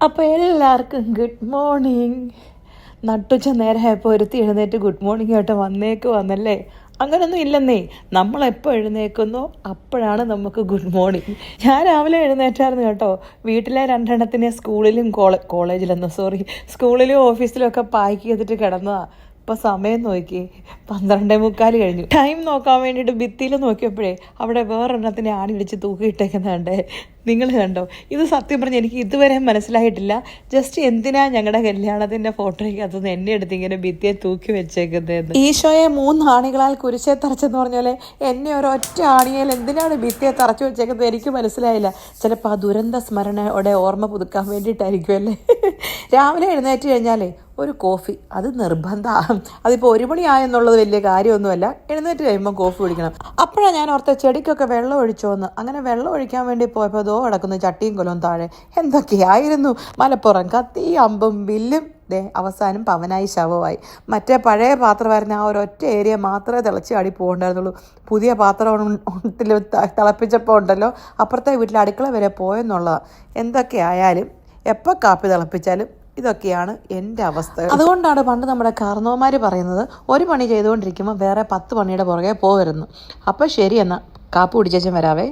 അപ്പോൾ എല്ലാവർക്കും good morning. നട്ടുച്ച നേരമായപ്പോൾ ഒരുത്തി എഴുന്നേറ്റ് ഗുഡ് മോർണിംഗ് ആയിട്ട് വന്നല്ലേ. അങ്ങനെയൊന്നും ഇല്ലെന്നേ. നമ്മളെപ്പോൾ എഴുന്നേക്കുന്നോ അപ്പോഴാണ് നമുക്ക് ഗുഡ് മോർണിംഗ്. ഞാൻ രാവിലെ എഴുന്നേറ്റായിരുന്നു കേട്ടോ. വീട്ടിലെ രണ്ടെണ്ണത്തിനെ സ്കൂളിലും സ്കൂളിലും ഓഫീസിലും ഒക്കെ പാക്ക് ചെയ്തിട്ട് കിടന്നതാണ്. ഇപ്പോൾ സമയം നോക്കി 12:45 കഴിഞ്ഞു. ടൈം നോക്കാൻ വേണ്ടിയിട്ട് ഭിത്തിയിൽ നോക്കിയപ്പോഴേ അവിടെ വേറൊരെണ്ണത്തിനെ ആണിടിച്ച് തൂക്കിയിട്ടേക്കുന്നുണ്ടേ. നിങ്ങൾ കണ്ടോ? ഇത് സത്യം പറഞ്ഞ് എനിക്ക് ഇതുവരെ മനസ്സിലായിട്ടില്ല. ജസ്റ്റ് എന്തിനാ ഞങ്ങളുടെ കല്യാണത്തിൻ്റെ ഫോട്ടോയ്ക്കകത്തുനിന്ന് എന്നെ എടുത്ത് ഇങ്ങനെ ഭിത്തിയെ തൂക്കി വെച്ചേക്കുന്നതെന്ന്. ഈശോയെ 3 ആണികളാൽ കുരിശെ തറച്ചെന്ന് പറഞ്ഞാൽ എന്നെ ഒരൊറ്റ ആണിയാൽ എന്തിനാണ് ഭിത്തിയെ തറച്ചു വെച്ചേക്കുന്നത് എനിക്ക് മനസ്സിലായില്ല. ചിലപ്പോൾ ആ ദുരന്ത സ്മരണയോടെ ഓർമ്മ പുതുക്കാൻ വേണ്ടിയിട്ടായിരിക്കും അല്ലേ. രാവിലെ എഴുന്നേറ്റ് കഴിഞ്ഞാലേ ഒരു കോഫി അത് നിർബന്ധമാണ്. അതിപ്പോൾ 1 മണിയായെന്നുള്ളത് വലിയ കാര്യമൊന്നുമല്ല. എഴുന്നേറ്റ് കഴിയുമ്പോൾ കോഫി കുടിക്കണം. അപ്പോഴാണ് ഞാൻ ഓർത്ത ചെടിക്കൊക്കെ വെള്ളം ഒഴിച്ചോന്ന്. അങ്ങനെ വെള്ളം ഒഴിക്കാൻ വേണ്ടി പോയപ്പോൾ ദോ കിടക്കുന്നു ചട്ടിയും കൊലവും താഴെ. എന്തൊക്കെയായിരുന്നു മലപ്പുറം കത്തി അമ്പും വില്ലും. അവസാനം പവനായി ശവമായി. മറ്റേ പഴയ പാത്രമായിരുന്ന ആ ഒരൊറ്റ ഏരിയ മാത്രമേ തിളച്ച് ആടി പോകണ്ടായിരുന്നുള്ളൂ. പുതിയ പാത്രത്തിൽ തിളപ്പിച്ചപ്പോൾ ഉണ്ടല്ലോ അപ്പുറത്തെ വീട്ടിൽ അടുക്കള വരെ പോയെന്നുള്ളതാണ്. എന്തൊക്കെയായാലും എപ്പോൾ കാപ്പി തിളപ്പിച്ചാലും ഇതൊക്കെയാണ് എൻ്റെ അവസ്ഥ. അതുകൊണ്ടാണ് പണ്ട് നമ്മുടെ കാർന്നോമാർ പറയുന്നത് 1 പണി ചെയ്തുകൊണ്ടിരിക്കുമ്പോൾ വേറെ 10 പണിയുടെ പുറകെ പോകരുന്നു. അപ്പോൾ ശരി എന്നാൽ കാപ്പി കുടിച്ചേച്ചും വരാവേ.